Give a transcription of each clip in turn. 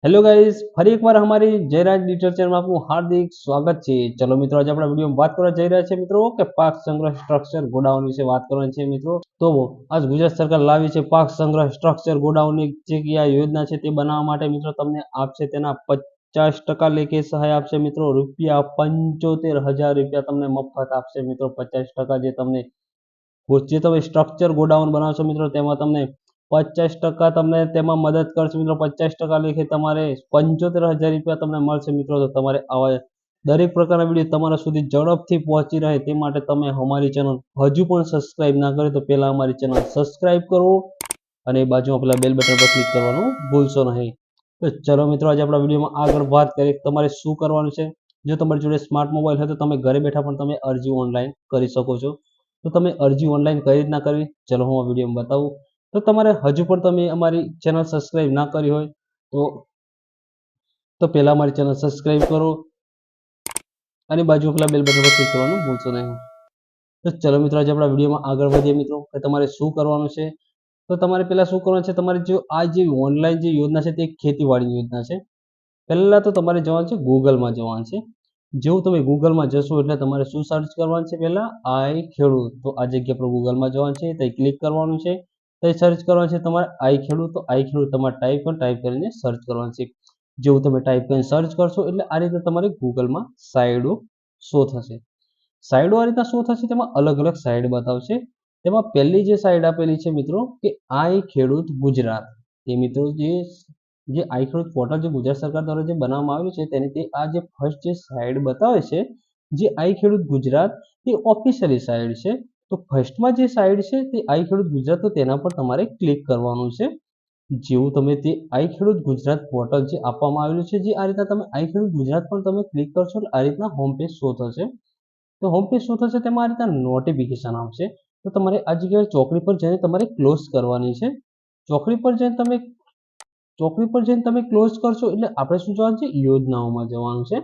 Hello guys, ફરી એકવાર અમારી જયરાજ ડિટેલ ચેનલમાં આપનું હાર્દિક સ્વાગત છે। ચલો મિત્રો, આજે આપણા વિડીયોમાં વાત કરવા જઈ રહ્યા છે મિત્રો કે પાક સંગ્રહ સ્ટ્રક્ચર ગોડાઉન વિશે વાત કરવાની છે મિત્રો। તો આજ ગુજરાત સરકાર લાવી છે પાક સંગ્રહ સ્ટ્રક્ચર ગોડાઉનની જે આ યોજના છે તે બનાવવા માટે મિત્રો તમને આપશે તેના 50% લેખે સહાય આપશે મિત્રો। ₹75,000 તમને મફત આપશે મિત્રો। 50% જે તમે સ્ટ્રક્ચર ગોડાઉન બનાવશો મિત્રો તેમાં તમને 50% તમને તેમાં મદદ કરશે મિત્રો। 50% લેખે તમારે ₹75,000 તમને મળશે મિત્રો। તો તમારે આવા દરેક પ્રકારના વિડીયો તમારા સુધી ઝડપથી પહોંચી રહે તે માટે તમે અમારી ચેનલ હજુ પણ સબસ્ક્રાઇબ ના કરે તો પહેલા અમારી ચેનલ સબસ્ક્રાઇબ કરો અને બાજુમાં પેલા બેલ બટન પર ક્લિક કરવાનું ભૂલશો નહીં। તો ચલો મિત્રો, આજે આપણા વિડીયોમાં આગળ વાત કરીએ તમારે શું કરવાનું છે। જો તમારી જોડે સ્માર્ટ મોબાઈલ હોય તો તમે ઘરે બેઠા પણ તમે અરજી ઓનલાઈન કરી શકો છો। તો તમે અરજી ઓનલાઈન કઈ રીતના કરવી, ચલો હું આ વિડીયોમાં બતાવું। તો તમારે હજુ પણ તમે અમારી ચેનલ સબસ્ક્રાઇબ ના કરી હોય તો પહેલા અમારી ચેનલ સબસ્ક્રાઇબ કરો અને બાજુ પેલા બેલ બટન પર ક્લિક કરવાનું ભૂલશો નહીં। તો ચલો મિત્રો, આજે આપણા વિડીયોમાં આગળ વધીએ મિત્રો કે તમારે શું કરવાનું છે। તો તમારે પહેલા શું કરવાનું છે, તમારે જો આ જે ઓનલાઈન જે યોજના છે તે ખેતીવાડીની યોજના છે। પહેલા તો તમારે જવાનું છે ગૂગલમાં જવાનું છે। જેવું તમે ગૂગલમાં જશો એટલે તમારે શું સર્ચ કરવાનું છે, પહેલા આઈ ખેડૂત। તો આ જગ્યા પર ગૂગલમાં જવાનું છે, ત્યાં ક્લિક કરવાનું છે, ત્યાં સર્ચ કરવાનું છે તમારે આઈ ખેડૂત। તો આઈ ખેડૂત તમારે ટાઈપ કરીને સર્ચ કરવાનું છે। જેવું તમે ટાઈપ કરીને સર્ચ કરશો એટલે આ રીતે તમારે ગૂગલમાં સાઇડો શો થશે। સાઇડો આ રીતના શો થશે, તેમાં અલગ અલગ સાઇડ બતાવશે। તેમાં પહેલી જે સાઇડ આપેલી છે મિત્રો કે આઈ ખેડૂત ગુજરાત, તે મિત્રો જે આઈ ખેડૂત પોર્ટલ જે ગુજરાત સરકાર દ્વારા જે બનાવવામાં આવેલું છે તેની તે આ જે ફર્સ્ટ જે સાઇડ બતાવે છે જે આઈ ખેડૂત ગુજરાત, તે ઓફિશિયલી સાઇડ છે। તો ફર્સ્ટમાં જે સાઇડ છે તે આઈ ખેડૂત ગુજરાત, તો તેના પર તમારે ક્લિક કરવાનું છે। જેવું તમે તે આઈ ખેડૂત ગુજરાત પોર્ટલ જે આપવામાં આવેલું છે, જે આ રીતના તમે આઈ ખેડૂત ગુજરાત પર તમે ક્લિક કરશો એટલે આ રીતના હોમ પેજ શો થશે। તો હોમ પેજ શો થશે, તેમાં આ રીતના નોટિફિકેશન આવશે। તો તમારે આ જગ્યાએ ચોકડી પર જઈને તમારે ક્લોઝ કરવાની છે। ચોકડી પર જઈને તમે ક્લોઝ કરશો એટલે આપણે શું જવાનું છે, યોજનાઓમાં જવાનું છે।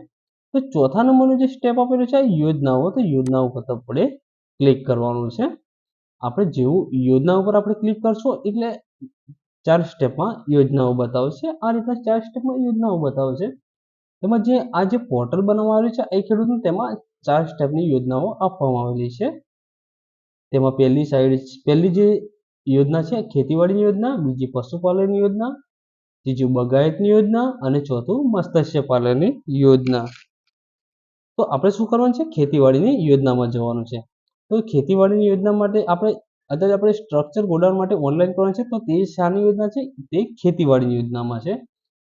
તો ચોથા નંબરનું જે સ્ટેપ આપેલું છે યોજનાઓ, તો યોજનાઓ પર આપણે ક્લિક કરવાનું છે। આપણે જેવું યોજના ઉપર આપણે ક્લિક કરશો એટલે 4 સ્ટેપમાં યોજનાઓ બતાવશે। આ રીતના 4 સ્ટેપમાં યોજનાઓ બતાવશે। તેમાં જે આ જે પોર્ટલ બનાવવામાં આવેલું છે એ ખેડૂતનું, તેમાં 4 સ્ટેપની યોજનાઓ આપવામાં આવેલી છે। તેમાં પહેલી જે યોજના છે ખેતીવાડીની યોજના, બીજી પશુપાલનની યોજના, ત્રીજું બાગાયતની યોજના અને ચોથું મત્સ્ય પાલનની યોજના। તો આપણે શું કરવાનું છે, ખેતીવાડીની યોજનામાં જવાનું છે। તો ખેતીવાડીની યોજના માટે આપણે સ્ટ્રક્ચર ગોડાઉન માટે ઓનલાઈન કરવાનું છે। તો તે શાની યોજના છે, તે ખેતીવાડીની યોજનામાં છે।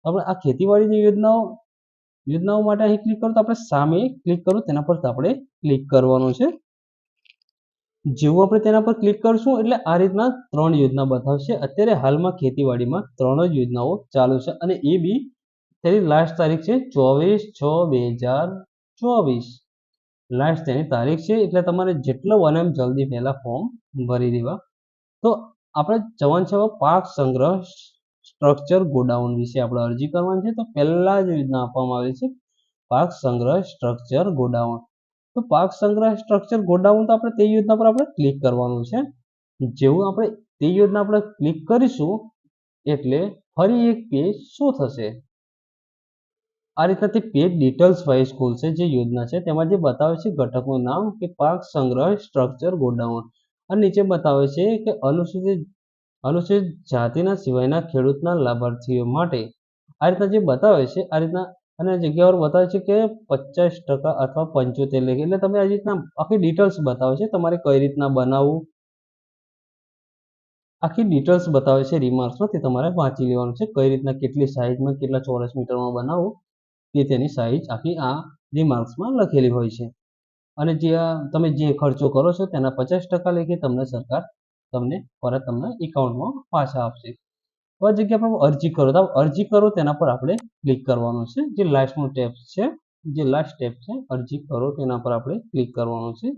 આપણે આ ખેતીવાડીની યોજનાઓ માટે અહીં ક્લિક કરો, તો આપણે સામે ક્લિક કરો તેના પર આપણે ક્લિક કરવાનું છે। જેવું આપણે તેના પર ક્લિક કરશું એટલે આ રીતના 3 યોજના બતાવશે। અત્યારે હાલમાં ખેતીવાડીમાં 3 જ યોજનાઓ ચાલુ છે અને એ બી તેની લાસ્ટ તારીખ છે 24/6/2024 લાસ્ટ તેની તારીખ છે। એટલે તમારે જેટલું બને એમ જલ્દી પહેલા ફોર્મ ભરી દેવા। તો આપણે જવાનું છે પાક સંગ્રહ સ્ટ્રક્ચર ગોડાઉન વિશે આપણે અરજી કરવાની છે। તો પહેલા જ યોજના આપવામાં આવી છે પાક સંગ્રહ સ્ટ્રક્ચર ગોડાઉન। તો પાક સંગ્રહ સ્ટ્રક્ચર ગોડાઉન, તો આપણે તે યોજના પર આપણે ક્લિક કરવાનું છે। જેવું આપણે તે યોજના આપણે ક્લિક કરીશું એટલે ફરી એક પેજ શું થશે, આ રીતના તે પેજ ડિટેલ્સ વાઇઝ ખોલશે। જે યોજના છે તેમાં જે બતાવે છે ઘટકનું નામ કે પાક સંગ્રહ સ્ટ્રક્ચર ગોડાઉન, અને નીચે બતાવે છે કે અનુસૂચિત જાતિના સિવાયના ખેડૂતના લાભાર્થીઓ માટે આ રીતના જે બતાવે છે, આ રીતના અને જગ્યા પર બતાવે છે કે 50% અથવા 75 લેખે। એટલે તમે આ રીતના આખી ડિટેલ્સ બતાવે છે, તમારે કઈ રીતના બનાવવું, આખી ડિટેલ્સ બતાવે છે રિમાર્ક્સમાં, તે તમારે વાંચી લેવાનું છે। કઈ રીતના કેટલી સાઇઝમાં કેટલા ચોરસ મીટરમાં બનાવવું તે તેની સાઇઝ આખી આ રિમાર્ક્સમાં લખેલી હોય છે। અને તમે જે ખર્ચો કરો છો તેના 50% લેખે તમને સરકાર પરત તમને એકાઉન્ટમાં પાછા આપશે। તો આ જગ્યા પર અરજી કરો, તો અરજી કરો તેના પર આપણે ક્લિક કરવાનું છે। જે લાસ્ટ સ્ટેપ છે અરજી કરો તેના પર આપણે ક્લિક કરવાનું છે।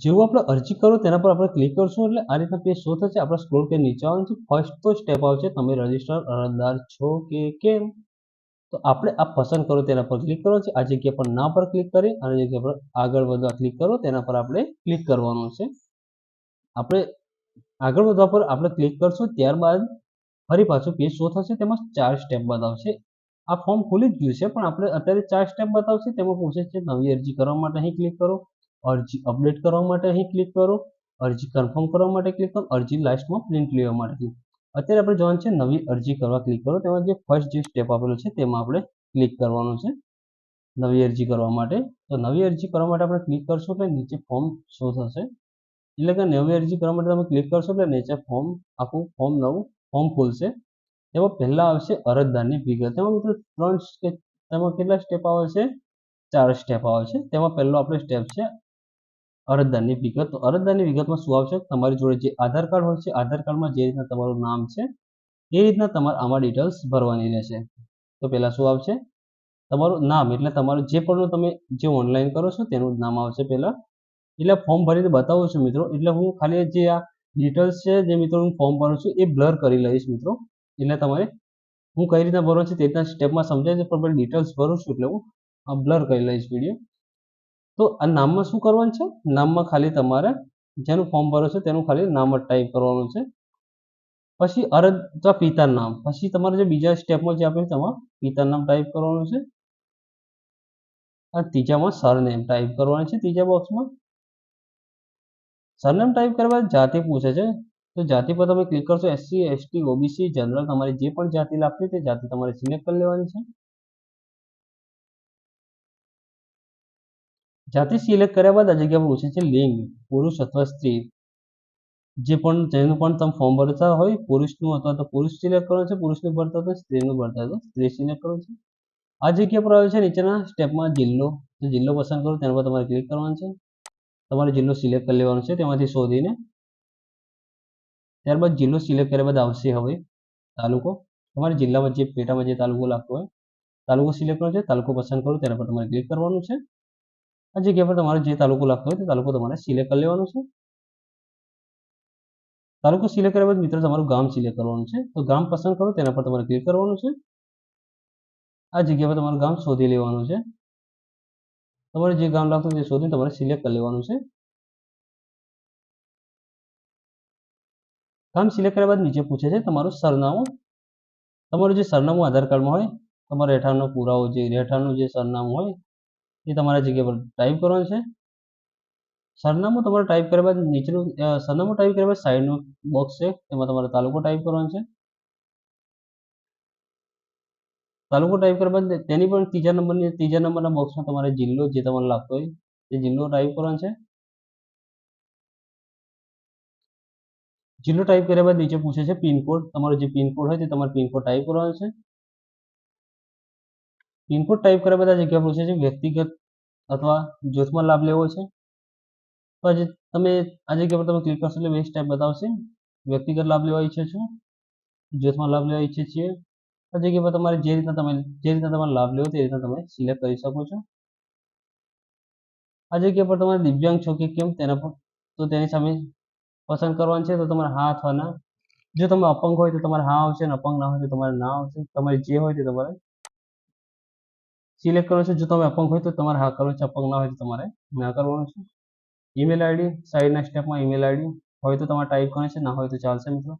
જેવું આપણે અરજી કરો તેના પર આપણે ક્લિક કરશું એટલે આ રીતના પેજ શો થશે। આપણે સ્ક્રોલ કરીને નીચે આવવાનું છે। ફર્સ્ટ તો સ્ટેપ આવશે તમે રજિસ્ટર અરજદાર છો કે કેમ, તો આપણે આ પસંદ કરો તેના પર ક્લિક કરવાનું છે। આ જગ્યા પર ના પર ક્લિક કરી અને જગ્યા પર આગળ વધવા ક્લિક કરો તેના પર આપણે ક્લિક કરવાનું છે। આપણે આગળ વધવા પર આપણે ક્લિક કરશું, ત્યારબાદ ફરી પાછું પેજ શો થશે, તેમાં 4 સ્ટેપ બતાવશે. આ ફોર્મ ખુલી જ ગયું છે, પણ આપણે અત્યારે 4 સ્ટેપ બતાવશે. તેમાં પૂછે છે નવી અરજી કરવા માટે અહીં ક્લિક કરો, અરજી અપડેટ કરવા માટે અહીં ક્લિક કરો, અરજી કન્ફર્મ કરવા માટે ક્લિક કરો, અરજી લાસ્ટમાં પ્રિન્ટ લેવા માટે ક્લિક. અત્યારે આપણે જોવાનું છે નવી અરજી કરવા ક્લિક કરો, તેમાં જે ફર્સ્ટ જે સ્ટેપ આપેલો છે તેમાં આપણે ક્લિક કરવાનું છે નવી અરજી કરવા માટે. તો નવી અરજી કરવા માટે આપણે ક્લિક કરશું એટલે નીચે ફોર્મ શો થશે. એટલે કે નવી અરજી કરવા માટે તમે ક્લિક કરશો એટલે નીચે ફોર્મ આખું નવું ફોર્મ ખુલશે. તેમાં પહેલા આવશે અરજદારની વિગત. તેમાં મિત્રો 3 સ્ટેપ, તેમાં કેટલા સ્ટેપ આવે છે? 4 સ્ટેપ આવે છે. તેમાં પહેલો આપણો સ્ટેપ છે અરજદારની વિગત. તો અરજદારની વિગતમાં શું આવશે? તમારી જોડે જે આધાર કાર્ડ હોય છે, આધાર કાર્ડમાં જે રીતના તમારું નામ છે એ રીતના તમારે આમાં ડિટેલ્સ ભરવાની રહેશે. તો પહેલા શું આવશે? તમારું નામ, એટલે તમારું જે પણ તમે જે ઓનલાઈન કરો છો તેનું નામ આવશે પહેલા. એટલે ફોર્મ ભરીને બતાવું છું મિત્રો. એટલે હું ખાલી જે આ ડિટેલ્સ છે જે મિત્રો હું ફોર્મ ભરું છું એ બ્લર કરી લઈશ મિત્રો. એટલે તમારે હું કઈ રીતના ભરવાનું છે તે રીતના સ્ટેપમાં સમજાય છે, પણ ડિટેલ્સ ભરું છું એટલે હું બ્લર કરી લઈશ વિડીયો. તો આ નામમાં શું કરવાનું છે? નામમાં ખાલી તમારે જેનું ફોર્મ ભરો છો તેનું ખાલી નામ જ ટાઈપ કરવાનું છે. પછી અરજદાર પિતાનું નામ, પછી તમારે જે બીજા સ્ટેપમાં જે આપણે તમારે પિતાનું નામ ટાઈપ કરવાનું છે. અને ત્રીજામાં સરનેમ ટાઈપ કરવાનું છે. ત્રીજા બોક્સમાં સરનેમ ટાઈપ કરવા જાતિ પૂછે છે. તો જાતિ પર તમે ક્લિક કરશો. એસસી, એસટી, ઓબીસી, જનરલ, તમારી જે પણ જાતિ લાગતી તે જાતિ તમારે સિલેક્ટ કરી લેવાની છે. જાતિ સિલેક્ટ કર્યા બાદ આ જગ્યા પર પૂછે છે લિંગ, પુરુષ અથવા સ્ત્રી. જે પણ જેનું પણ તમે ફોર્મ ભરતા હોય, પુરુષનું અથવા તો પુરુષ સિલેક્ટ કરવાનું છે, પુરુષનું ભરતા હોય તો સ્ત્રીનું ભરતા હોય તો સ્ત્રી સિલેક્ટ કરવાનું છે. આ જગ્યા પર આવે છે નીચેના સ્ટેપમાં જિલ્લો. તો જિલ્લો પસંદ કરો, તેના પર તમારે ક્લિક કરવાનું છે. તમારે જિલ્લો સિલેક્ટ કરી લેવાનો છે તેમાંથી શોધીને. ત્યારબાદ જિલ્લો સિલેક્ટ કર્યા બાદ આવશે હવે તાલુકો. તમારે જિલ્લામાં જે પેટામાં જે તાલુકો લાગતો હોય તાલુકો સિલેક્ટ કરવાનો છે. તાલુકો પસંદ કરો, તેના પર તમારે ક્લિક કરવાનું છે. આ જગ્યા પર તમારે જે તાલુકો લાગતો હોય તે તાલુકો તમારે સિલેક્ટ કરી લેવાનો છે. તાલુકો સિલેક્ટ કર્યા બાદ મિત્રો તમારું ગામ સિલેક્ટ કરવાનું છે. તો ગામ પસંદ કરો, તેના પર તમારે ક્લિક કરવાનું છે. આ જગ્યા પર તમારું ગામ શોધી લેવાનું છે. તમારે જે ગામ લાગતું તે શોધીને તમારે સિલેક્ટ કરી લેવાનું છે. ગામ સિલેક્ટ કર્યા બાદ નીચે પૂછે છે તમારું સરનામું. તમારું જે સરનામું આધાર કાર્ડમાં હોય, તમારા રહેઠાણનો પુરાવો, જે રહેઠાણનું જે સરનામું હોય એ તમારા જગ્યા પર ટાઈપ કરવાનું છે. સરનામું તમારે ટાઈપ કર્યા બાદ નીચેનું સરનામું ટાઈપ કર્યા બાદ સાઈડનું બોક્સ છે તેમાં તમારે તાલુકો ટાઈપ કરવાનો છે. તાલુકો ટાઈપ કર્યા બાદ તેની પણ ત્રીજા નંબરના બોક્સમાં તમારે જિલ્લો જે તમારે લાગતો હોય તે જિલ્લો ટાઈપ કરવાનો છે. જિલ્લો ટાઈપ કર્યા બાદ નીચે પૂછે છે પિનકોડ. તમારો જે પિનકોડ હોય તે તમારે પિનકોડ ટાઈપ કરવાનો છે. પિનકોડ ટાઈપ કર્યા બાદ આ જગ્યા પૂછે છે વ્યક્તિગત અથવા જૂથમાં લાભ લેવો છે. તો આજે તમે આ જગ્યા પર તમે ક્લિક કરશો એટલે 2 સ્ટેપ બતાવશે. વ્યક્તિગત લાભ લેવા ઈચ્છો છો, જૂથમાં લાભ લેવા ઈચ્છે છીએ. આ જગ્યા પર તમારે જે રીતના તમારે લાભ લેવો તે રીતના તમે સિલેક્ટ કરી શકો છો. આ જગ્યા પર તમારે દિવ્યાંગ છો કે કેમ તેના પર તો તેની સામે પસંદ કરવાનું છે. તો તમારે હા અથવા ના. જો તમે અપંગ હોય તો તમારે હા આવશે અને અપંગ ના હોય તો તમારે ના આવશે. તમારે જે હોય તે તમારે સિલેક્ટ કરવાનું છે. જો તમે અપંગ હોય તો તમારે હા કરવાનું છે, અપંગ ના હોય તો તમારે ના કરવાનું છે. ઈમેલ આઈડી સાઈડના સ્ટેપમાં ઈમેલ આઈડી હોય તો તમારે ટાઈપ કરવાનું છે, ના હોય તો ચાલશે મિત્રો.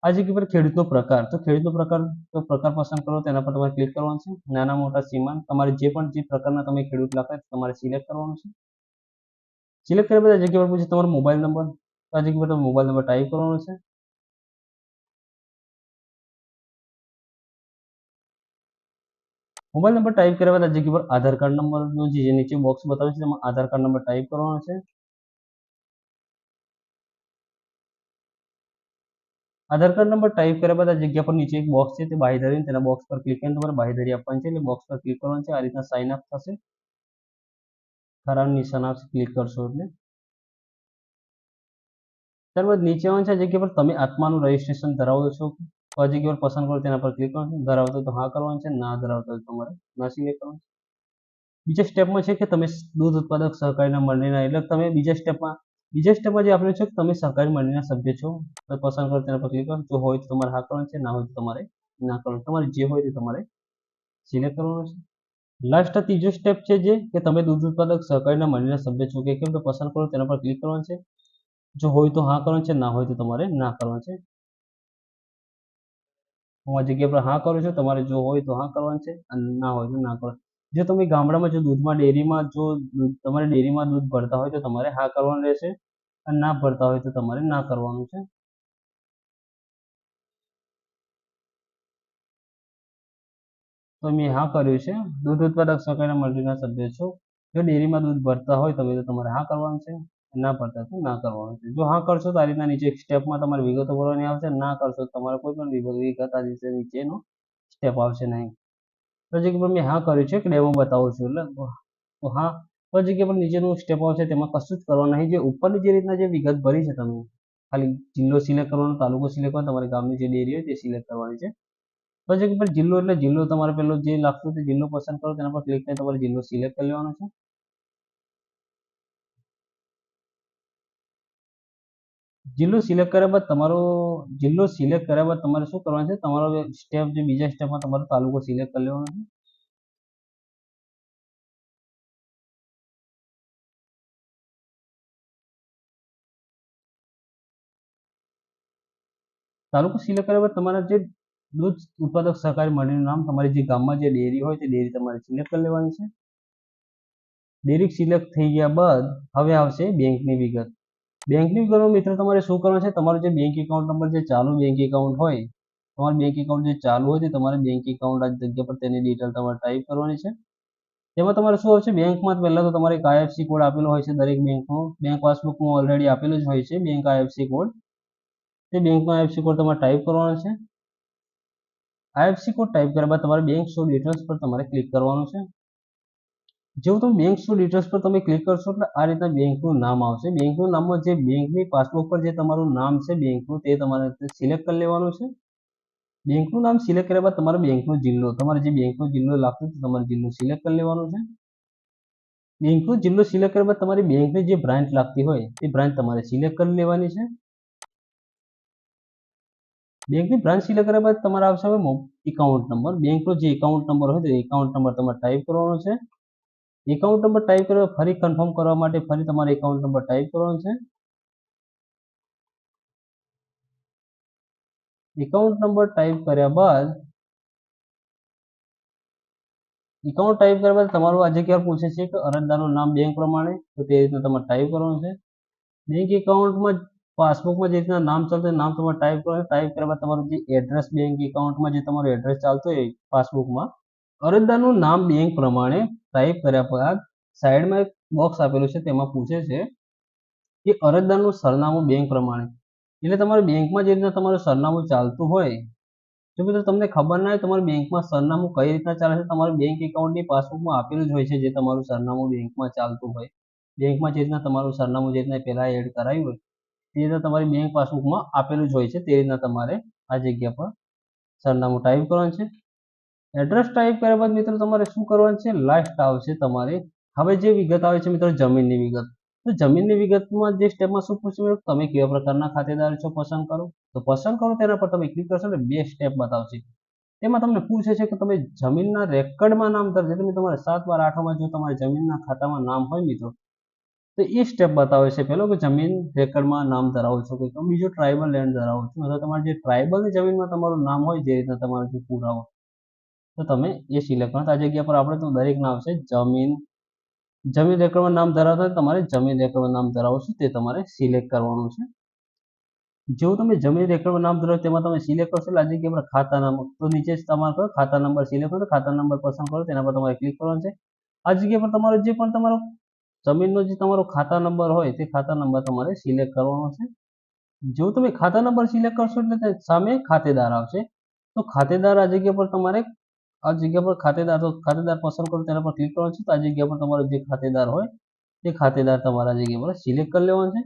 આ જગ્યા પર ખેડૂતનો પ્રકાર. તો ખેડૂતનો પ્રકાર પસંદ કરો, તેના પર તમારે ક્લિક કરવાનું છે. નાના મોટા સીમાંત તમારે જે પણ જે પ્રકારના તમે ખેડૂત લાગતા તમારે સિલેક્ટ કરવાનું છે. સિલેક્ટ કર્યા બાદ આ જગ્યા પર પૂછે તમારો મોબાઈલ નંબર. તો આ જગ્યા પર તમે મોબાઈલ નંબર ટાઈપ કરવાનો છે. મોબાઈલ નંબર ટાઈપ કર્યા બાદ આ જગ્યા પર આધાર કાર્ડ નંબરનો જે નીચે બોક્સ બતાવે છે તેમાં આધાર કાર્ડ નંબર ટાઈપ કરવાનો છે. આધાર કાર્ડ નંબર ટાઈપ કર્યા બાદ આ જગ્યા પર નીચે એક બોક્સ છે તે બાંહેધરી, તેના બોક્સ પર ક્લિક કરીને તમારે બાંહેધરી આપવાની છે. એટલે બોક્સ પર ક્લિક કરવાનું છે. આ રીતના સાઇન અપ થશે. ખરાનું નિશાન આવશે ક્લિક કરશો એટલે. ત્યારબાદ નીચે આવવાનું છે. આ જગ્યા પર તમે આત્માનું રજિસ્ટ્રેશન ધરાવો છો તો આ જગ્યા પર પસંદ કરો, તેના પર ક્લિક કરવાનું છે. ધરાવતો તો હા કરવાનું છે, ના ધરાવતો તો તમારે ના સિલેક્ટ કરવાનું છે. બીજા સ્ટેપમાં છે કે તમે દૂધ ઉત્પાદક સહકારીના મંડળીના, એટલે તમે બીજા સ્ટેપમાં જે આપેલું છે કે તમે સહકારી મંડળીના સભ્ય છો તો પસંદ કરો, તેના પર ક્લિક કરો. જો હોય તો તમારે હા કરવાનું છે, ના હોય તો તમારે ના કરવાનું. તમારે જે હોય તે તમારે સિલેક્ટ કરવાનું છે. લાસ્ટ ત્રીજો સ્ટેપ છે જે કે તમે દૂધ ઉત્પાદક સહકારીના મંડળીના સભ્ય છો કે કેમ તો પસંદ કરો, તેના પર ક્લિક કરવાનું છે. જો હોય તો હા કરવાનું છે, ના હોય તો તમારે ના કરવાનું છે. હું આ જગ્યા પર હા કરું છું, તમારે જો હોય તો હા કરવાનું છે અને ના હોય તો ના કરવાનું. જો તમે ગામડામાં જો દૂધમાં ડેરીમાં જો તમારે ડેરીમાં દૂધ ભરતા હોય તો તમારે હા કરવાનું રહેશે અને ના ભરતા હોય તો તમારે ના કરવાનું છે. તો મેં હા કર્યું છે. દૂધ ઉત્પાદક સહકારી મંડળીના સભ્ય છો. જો ડેરીમાં દૂધ ભરતા હોય તમે તો તમારે હા કરવાનું છે, ના ભરતા તો ના કરવાનું છે. જો હા કરશો તો આ રીતના નીચે એક સ્ટેપમાં તમારે વિગતો ભરવાની આવશે, ના કરશો તો તમારે કોઈ પણ વિગત આ રીતે નીચેનો સ્ટેપ આવશે નહીં. તો જગ્યા પર મેં હા કર્યું છે, એક ડેમો બતાવું છું એટલે તો હા. તો જગ્યા પર નીચેનું સ્ટેપ આવશે તેમાં કશું જ કરવાનું નહીં. જે ઉપરની જે રીતના જે વિગત ભરી છે તમે ખાલી જિલ્લો સિલેક્ટ કરવાનો, તાલુકો સિલેક્ટ કરવાનો, તમારી ગામની જે ડેરી હોય તે સિલેક્ટ કરવાની છે. તો જગ્યા પર જિલ્લો એટલે જિલ્લો તમારે પેલો જે લાગતું તે જિલ્લો પસંદ કરો, તેના પર ક્લિક કરીને તમારે જિલ્લો સિલેક્ટ કરી લેવાનો છે. જિલ્લો સિલેક્ટ કર્યા બાદ તમારે શું કરવાનું છે, તમારો સ્ટેપ જે બીજા સ્ટેપમાં તમારો તાલુકો સિલેક્ટ કરી લેવાનો છે. તાલુકો સિલેક્ટ કર્યા બાદ તમારા જે દૂધ ઉત્પાદક સહકારી મંડળીનું નામ, તમારી જે ગામમાં જે ડેરી હોય તે ડેરી તમારે સિલેક્ટ કરી લેવાની છે. ડેરી સિલેક્ટ થઈ ગયા બાદ હવે આવશે બેંકની વિગત. બેંકની વિગતમાં મિત્રો તમારે શું કરવાનું છે, તમારો જે બેંક એકાઉન્ટ નંબર જે ચાલુ બેંક એકાઉન્ટ હોય, તમારું બેંક એકાઉન્ટ જે ચાલુ હોય તે તમારે બેંક એકાઉન્ટ આ જગ્યા પર તેની ડિટેલ તમારે ટાઈપ કરવાની છે. તેમાં તમારે શું આવશે, બેંકમાં પહેલાં તો તમારે એક આઈએફસી કોડ આપેલો હોય છે દરેક બેંકનો. બેંક પાસબુકમાં ઓલરેડી આપેલો જ હોય છે બેંક આઈએફસી કોડ. તે બેંકનો આઈએફસી કોડ તમારે ટાઈપ કરવાનો છે. આઈએફસી કોડ ટાઈપ કર્યા બાદ તમારે બેંક શો ડિટેલ્સ પર તમારે ક્લિક કરવાનું છે. જેવું તમે બેંક શો ડિટેલ્સ પર તમે ક્લિક કરશો એટલે આ રીતના બેંકનું નામ આવશે. બેંકનું નામમાં જે બેંકની પાસબુક પર જે તમારું નામ છે બેંકનું તે તમારે સિલેક્ટ કરી લેવાનું છે. બેંકનું નામ સિલેક્ટ કર્યા બાદ તમારે બેંકનો જિલ્લો, તમારે જે બેંકનો જિલ્લો લાગતો તમારે જિલ્લો સિલેક્ટ કરી લેવાનો છે. બેંકનો જિલ્લો સિલેક્ટ કર્યા બાદ તમારી બેંકની જે બ્રાન્ચ લાગતી હોય તે બ્રાન્ચ તમારે સિલેક્ટ કરી લેવાની છે. બેંકની બ્રાન્ચ સિલેક્ટ કર્યા બાદ તમારે આવશે હવે એકાઉન્ટ નંબર. બેંકનો જે એકાઉન્ટ નંબર હોય તો એકાઉન્ટ નંબર તમારે ટાઈપ કરવાનો છે. એકાઉન્ટ નંબર ટાઈપ કરવા ફરી કન્ફર્મ કરવા માટે ફરી તમારે એકાઉન્ટ નંબર ટાઈપ કરવાનો છે. એકાઉન્ટ નંબર ટાઈપ કર્યા બાદ તમારું આ જગ્યા પૂછે છે કે અરજદારનું નામ બેંક પ્રમાણે, તો તે રીતના તમારે ટાઈપ કરવાનું છે. બેંક એકાઉન્ટમાં પાસબુકમાં જે રીતના નામ ચાલતું નામ તમારે ટાઈપ કરવાનું. ટાઈપ કર્યા બાદ તમારું જે એડ્રેસ બેંક એકાઉન્ટમાં જે તમારું એડ્રેસ ચાલતું હોય પાસબુકમાં, અરજદારનું નામ બેંક પ્રમાણે ટાઈપ કર્યા બાદ સાઈડમાં એક બોક્સ આપેલું છે તેમાં પૂછે છે કે અરજદારનું સરનામું બેંક પ્રમાણે, એટલે તમારે બેંકમાં જે રીતના તમારું સરનામું ચાલતું હોય, જો મિત્રો તમને ખબર ના હોય તમારું બેંકમાં સરનામું કઈ રીતના ચાલે છે, તમારું બેંક એકાઉન્ટની પાસબુકમાં આપેલું જ હોય છે જે તમારું સરનામું બેંકમાં ચાલતું હોય. બેંકમાં જે રીતના તમારું સરનામું જે રીતના પહેલા એડ કરાયું હોય તે રીતના તમારી બેંક પાસબુકમાં આપેલું જ હોય છે. તે રીતના તમારે આ જગ્યા પર સરનામું ટાઈપ કરવાનું છે. એડ્રેસ ટાઈપ કર્યા બાદ મિત્રો તમારે શું કરવાનું છે, લાસ્ટ આવશે તમારે હવે જે વિગત આવે છે મિત્રો જમીનની વિગત. તો જમીનની વિગતમાં જે સ્ટેપમાં શું પૂછ્યું, તમે કેવા પ્રકારના ખાતેદાર છો પસંદ કરો, તો પસંદ કરો તેના પર તમે ક્લિક કરશો એટલે 2 સ્ટેપ બતાવશે. તેમાં તમને પૂછે છે કે તમે જમીનના રેકર્ડમાં નામ ધરાવો છો, એટલે તમારે 7/12/8માં જો તમારે જમીનના ખાતામાં નામ હોય મિત્રો તો એ સ્ટેપ બતાવે છે પહેલો કે જમીન રેકર્ડમાં નામ ધરાવો છો કે બીજો ટ્રાઇબલ લેન્ડ ધરાવો છો, અથવા તમારે જે ટ્રાઇબલની જમીનમાં તમારું નામ હોય જે રીતના તમારો જે પુરાવો, તો તમે એ સિલેક્ટ કરો. આ જગ્યા પર આપણે તો દરેક નામ છે જમીન રેકર્ડમાં નામ ધરાવતા હોય તમારે જમીન રેકર્ડમાં નામ ધરાવો છો તે તમારે સિલેક્ટ કરવાનું છે. જેવું તમે જમીન રેકર્ડમાં નામ ધરાવો તેમાં તમે સિલેક્ટ કરશો એટલે આ જગ્યા પર ખાતા નંબર, તો નીચે તમારે ખાતા નંબર સિલેક્ટ કરો, ખાતા નંબર પસંદ કરો તેના પર તમારે ક્લિક કરવાનું છે. આ જગ્યા પર તમારો જે પણ તમારો જમીનનો જે તમારો ખાતા નંબર હોય તે ખાતા નંબર તમારે સિલેક્ટ કરવાનો છે. જો તમે ખાતા નંબર સિલેક્ટ કરશો એટલે સામે ખાતેદાર આવશે. તો ખાતેદાર આ જગ્યા પર તમારે ખાતેદાર પસંદ કરો તેના પર ક્લિક કરવાનું છે. તો આ જગ્યા પર તમારો જે ખાતેદાર હોય તે ખાતેદાર તમારા જગ્યા પર સિલેક્ટ કરી લેવાનો છે.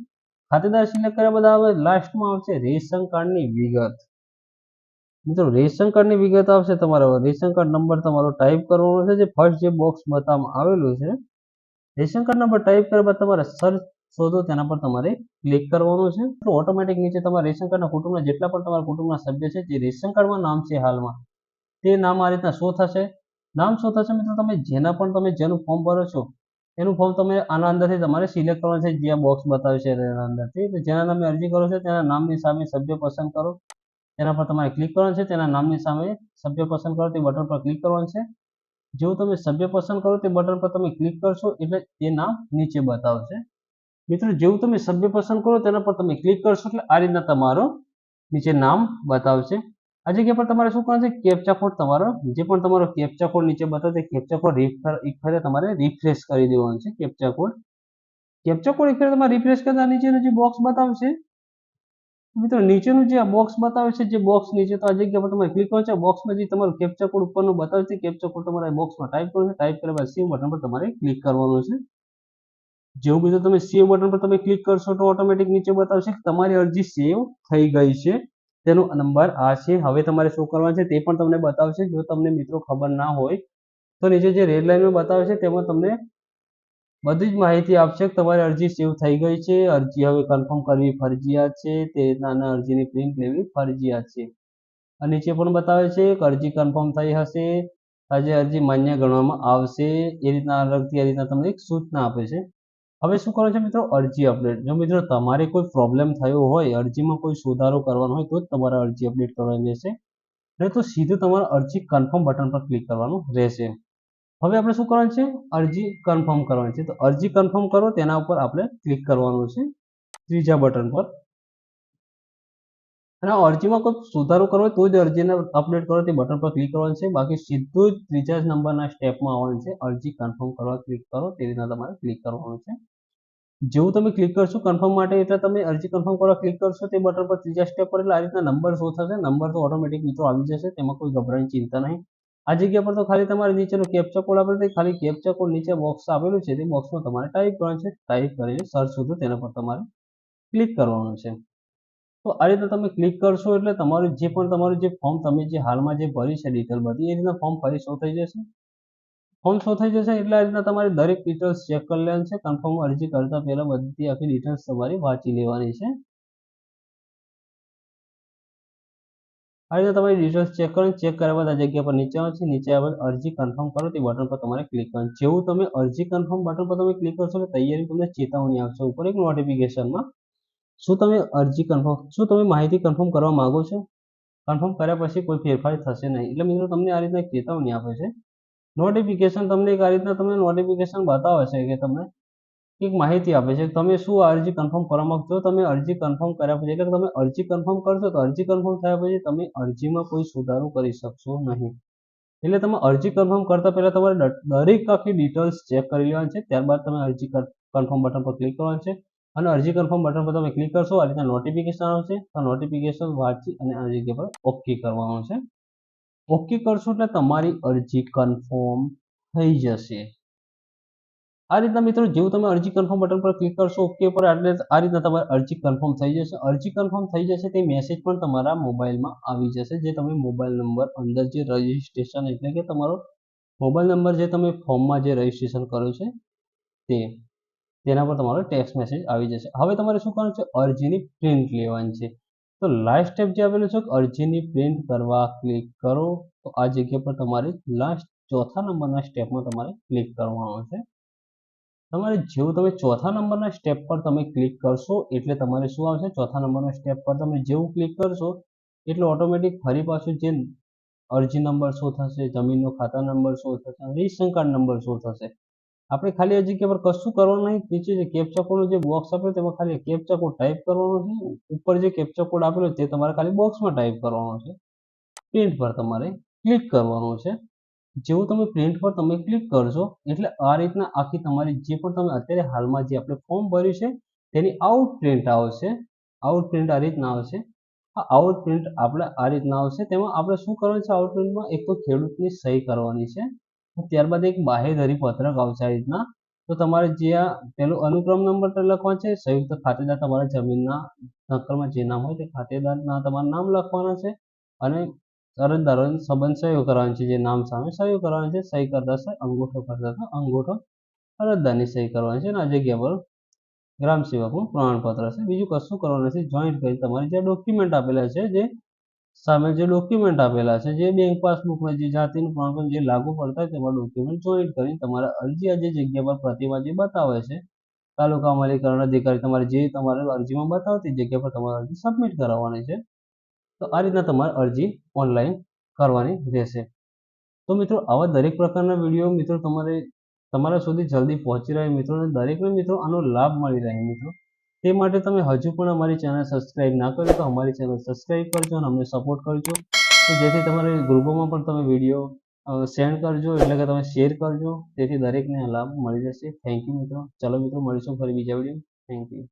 ખાતેદાર સિલેક્ટ કર્યા બાદ હવે લાસ્ટમાં આવશે રેશન કાર્ડની વિગત. મિત્રો રેશન કાર્ડની વિગત આવશે, તમારે રેશન કાર્ડ નંબર તમારો ટાઈપ કરવાનો છે. જે ફર્સ્ટ જે બોક્સ બતાવવામાં આવેલું છે રેશન કાર્ડ નંબર ટાઈપ કર્યા બાદ તમારે સર્ચ શોધો તેના પર તમારે ક્લિક કરવાનું છે. તો ઓટોમેટિક નીચે તમારા રેશન કાર્ડના કુટુંબના જેટલા પણ તમારા કુટુંબના સભ્ય છે જે રેશન કાર્ડમાં નામ છે હાલમાં તે નામ આ રીતના શો થશે. નામ શો થશે મિત્રો તમે જેનું ફોર્મ ભરો છો એનું ફોર્મ તમે આના અંદરથી તમારે સિલેક્ટ કરવાનું છે, જે બોક્સ બતાવ્યું છે એના અંદરથી. તો જેના નામે અરજી કરો છો તેના નામની સામે સભ્ય પસંદ કરો, તેના પર તમારે ક્લિક કરવાનું છે. તેના નામની સામે સભ્ય પસંદ કરો તે બટન પર ક્લિક કરવાનું છે. જેવું તમે સભ્ય પસંદ કરો તે બટન પર તમે ક્લિક કરશો એટલે એ નામ નીચે બતાવશે. મિત્રો જેવું તમે સભ્ય પસંદ કરો તેના પર તમે ક્લિક કરશો એટલે આ રીતના તમારો નીચે નામ બતાવશે. આ જગ્યા પર તમારે શું કરવાનું છે, કેપ્ચા કોડ તમારો જે પણ તમારો કેપ્ચા કોડ નીચે બતાવશે કેપ્ચા કોડ એક ફેરે તમારે રિફ્રેશ કરી દેવાનું છે. કેપ્ચા કોડ એક ફેરે તમારે રિફ્રેશ કરતા નીચેનું જે બોક્સ બતાવશે મિત્રો, નીચેનું જે આ બોક્સ બતાવે છે, જે બોક્સ નીચે તો આ જગ્યા પર તમારે ક્લિક કરવાનું છે. બોક્સમાં જે તમારું કેપ્ચા કોડ ઉપરનું બતાવે છે કેપ્ચા કોડ તમારે બોક્સમાં ટાઈપ કરવાનો છે. ટાઈપ કર્યા બાદ સેવ બટન પર તમારે ક્લિક કરવાનું છે. જેવું બીજું તમે સેવ બટન પર તમે ક્લિક કરશો તો ઓટોમેટિક નીચે બતાવશે કે તમારી અરજી સેવ થઈ ગઈ છે. તેનો નંબર આ છે. હવે તમારે શું કરવાનું છે તે પણ તમને બતાવશે. જો તમને મિત્રો ખબર ના હોય તો નીચે જે રેડ લાઈનમાં બતાવે છે તેમાં તમને બધી જ માહિતી આપશે કે તમારી અરજી સેવ થઈ ગઈ છે, અરજી હવે કન્ફર્મ કરવી ફરજિયાત છે, તે રીતના અરજીની પ્રિન્ટ લેવી ફરજિયાત છે. અને નીચે પણ બતાવે છે કે અરજી કન્ફર્મ થઈ હશે, આજે અરજી માન્ય ગણવામાં આવશે. એ રીતના અલગથી આ રીતના તમને એક સૂચના આપે છે. હવે શું કરવાનું છે મિત્રો, અરજી અપડેટ. જો મિત્રો તમારે કોઈ પ્રોબ્લેમ થયો હોય, અરજીમાં કોઈ સુધારો કરવાનો હોય તો જ તમારે અરજી અપડેટ કરવાની રહેશે, નહીં તો સીધું તમારે અરજી કન્ફર્મ બટન પર ક્લિક કરવાનું રહેશે. હવે આપણે શું કરવાનું છે, અરજી કન્ફર્મ કરવાની છે. તો અરજી કન્ફર્મ કરો તેના ઉપર આપણે ક્લિક કરવાનું છે, ત્રીજા બટન પર. અને અરજીમાં કોઈ સુધારો કરવો હોય તો જ અરજીને અપડેટ કરો તે બટન પર ક્લિક કરવાનું છે. બાકી સીધું જ ત્રીજા નંબરના સ્ટેપમાં આવવાનું છે, અરજી કન્ફર્મ કરવા ક્લિક કરો તે રીતના તમારે ક્લિક કરવાનું છે. જેવું તમે ક્લિક કરશો કન્ફર્મ માટે એટલે તમે અરજી કન્ફર્મ કરવા ક્લિક કરશો તે બટન પર ત્રીજા સ્ટેપ પર એટલે આ રીતના નંબર શો થશે. નંબર તો ઓટોમેટિક મિત્રો આવી જશે, તેમાં કોઈ ગભરાવાની ચિંતા નહીં. આ જગ્યા પર તો ખાલી તમારે નીચેનું કેપ્ચા કોડ આપેલું છે, ખાલી કેપ્ચા કોડ નીચે બોક્સ આપેલું છે તે બોક્સમાં તમારે ટાઈપ કરવાનું છે. ટાઈપ કરીને સર્ચ શોધો તેના પર તમારે ક્લિક કરવાનું છે. તો આ રીતે તમે ક્લિક કરશો એટલે તમારું જે ફોર્મ તમે જે હાલમાં જે ભરી છે ડિટેલ બધી એ રીતના ફોર્મ ફરી શો થઈ જશે. ફોર્મ શો થઈ જશે એટલે આ રીતના તમારે દરેક ડિટેલ્સ ચેક કરી લેવાની છે. કન્ફર્મ અરજી કરતા પહેલા બધી આખી ડિટેલ્સ તમારી વાંચી લેવાની છે. આ રીતે તમારી ડિટેલ્સ ચેક કર્યા બાદ આ જગ્યા પર નીચે આવે છે. નીચે આવે અરજી કન્ફર્મ કરો તે બટન પર તમારે ક્લિક કરવાનું. જેવું તમે અરજી કન્ફર્મ બટન પર તમે ક્લિક કરશો એટલે તૈયારી તમને ચેતવણી આવશે ઉપર એક નોટિફિકેશનમાં. શું તમે માહિતી કન્ફર્મ કરવા માંગો છો? કન્ફર્મ કર્યા પછી કોઈ ફેરફાર થશે નહીં. એટલે મિત્રો તમને આ રીતના ચેતવણી આપે છે. નોટિફિકેશન તમને એક આ રીતના તમને નોટિફિકેશન બતાવે છે કે તમને એક માહિતી આપે છે તમે શું અરજી કન્ફર્મ કરવા માંગો છો. તમે અરજી કન્ફર્મ કર્યા પછી એટલે તમે અરજી કન્ફર્મ કરશો તો અરજી કન્ફર્મ થયા પછી તમે અરજીમાં કોઈ સુધારો કરી શકશો નહીં. એટલે તમે અરજી કન્ફર્મ કરતા પહેલા તમારે દરેક આખી ડિટેલ્સ ચેક કરી લેવાની છે. ત્યારબાદ તમે અરજી કન્ફર્મ બટન પર ક્લિક કરવાનું છે અને અરજી કન્ફર્મ બટન પર તમે ક્લિક કરશો આ રીતના નોટિફિકેશન આવશે. તો નોટિફિકેશન વાંચી અને આ જગ્યા પર ઓકે કરવાનું છે. ઓકે કરશો એટલે તમારી અરજી કન્ફર્મ થઈ જશે. આ રીતના મિત્રો જેવું તમે અરજી કન્ફર્મ બટન પર ક્લિક કરશો ઓકે પર એટલે આ રીતના તમારી અરજી કન્ફર્મ થઈ જશે. અરજી કન્ફર્મ થઈ જશે તે મેસેજ પણ તમારા મોબાઈલમાં આવી જશે. જે તમે મોબાઈલ નંબર અંદર જે રજિસ્ટ્રેશન એટલે કે તમારો મોબાઈલ નંબર જે તમે ફોર્મમાં જે રજિસ્ટ્રેશન કર્યું છે તેના પર તમારો ટેક્સ્ટ મેસેજ આવી જશે. હવે તમારે શું કરવાનું છે, અરજીની પ્રિન્ટ લેવાની છે. તો લાસ્ટ સ્ટેપ જે આપેલું છે અરજીની પ્રિન્ટ કરવા ક્લિક કરો. તો આ જગ્યા પર તમારે લાસ્ટ ચોથા નંબરના સ્ટેપમાં તમારે ક્લિક કરવાનું છે. તમારે જેવું તમે ચોથા નંબરના સ્ટેપ પર તમે ક્લિક કરશો એટલે તમારે શું આવશે, ચોથા નંબરના સ્ટેપ પર તમે જેવું ક્લિક કરશો એટલે ઓટોમેટિક ફરી પાછું જે અરજી નંબર શો થશે, જમીનનો ખાતા નંબર શો થશે, રેશન કાર્ડ નંબર શો થશે. આપણે ખાલી આ જગ્યા પર કશું કરવાનું નહીં. નીચે જે કેપ્ચા કોડનો જે બોક્સ આપેલો તેમાં ખાલી કેપ્ચા કોડ ટાઈપ કરવાનો છે. ઉપર જે કેપ્ચા કોડ આપેલો તે તમારે ખાલી બોક્સમાં ટાઈપ કરવાનો છે. પ્રિન્ટ પર તમારે ક્લિક કરવાનું છે. જેવું તમે પ્રિન્ટ પર તમે ક્લિક કરશો એટલે આ રીતના આખી તમારી જે પણ તમે અત્યારે હાલમાં જે આપણે ફોર્મ ભર્યું છે તેની આઉટ પ્રિન્ટ આવશે. આઉટ પ્રિન્ટ આ રીતના આવશે. આ આઉટ પ્રિન્ટ આપણે આ રીતના આવશે. તેમાં આપણે શું કરવાનું છે, આઉટ પ્રિન્ટમાં એક તો ખેડૂતની સહી કરવાની છે. ત્યારબાદ એક બાહેધરી પત્રક આવશે આ રીતના. તો તમારે જે આ પેલો અનુક્રમ નંબર લખવાનો છે, સંયુક્ત ખાતેદાર તમારા જમીનના નકલમાં જે નામ હોય તે ખાતેદારના તમારા નામ લખવાના છે અને અરજદારોની સંબંધ સહીઓ કરવાની છે. જે નામ સામે સહીઓ કરવાની છે. સહી કરતા અંગૂઠો કરતા અંગૂઠો અરજદારની સહી કરવાની છે અને આ જગ્યા પર ગ્રામ સેવકનું પ્રમાણપત્ર છે. બીજું કશું કરવાનું નથી. જોઈન્ટ કરી તમારે જે ડોક્યુમેન્ટ આપેલા છે જે સામે જે ડોક્યુમેન્ટ આપેલા છે, જે બેંક પાસબુકના જે જાતિનું પ્રમાણપત્ર જે લાગુ પડતા હોય તેમાં ડોક્યુમેન્ટ જોઈન્ટ કરીને તમારા અરજી જે જગ્યા પર પ્રતિમા જે બતાવે છે, તાલુકા અમલીકરણ અધિકારી તમારે જે તમારે અરજીમાં બતાવતી જગ્યા પર તમારે અરજી સબમિટ કરાવવાની છે. તો આ રીતના તમારે અરજી ઓનલાઈન કરવાની રહેશે. તો મિત્રો આવા દરેક પ્રકારના વિડીયો મિત્રો તમારા સુધી જલ્દી પહોંચી રહે મિત્રો, અને દરેકને મિત્રો આનો લાભ મળી રહે મિત્રો. તે માટે તમે હજુ પણ અમારી ચેનલ સબસ્ક્રાઈબ ના કરી તો અમારી ચેનલ સબસ્ક્રાઈબ કરજો અને અમને સપોર્ટ કરજો, તો જેથી તમારી ગ્રુપોમાં પણ તમે વિડીયો સેન્ડ કરજો, એટલે કે તમે શેર કરજો, તેથી દરેકને આ લાભ મળી જશે. થેન્ક યુ મિત્રો. ચાલો મિત્રો મળીશું ફરી બીજા વિડીયો. Thank you.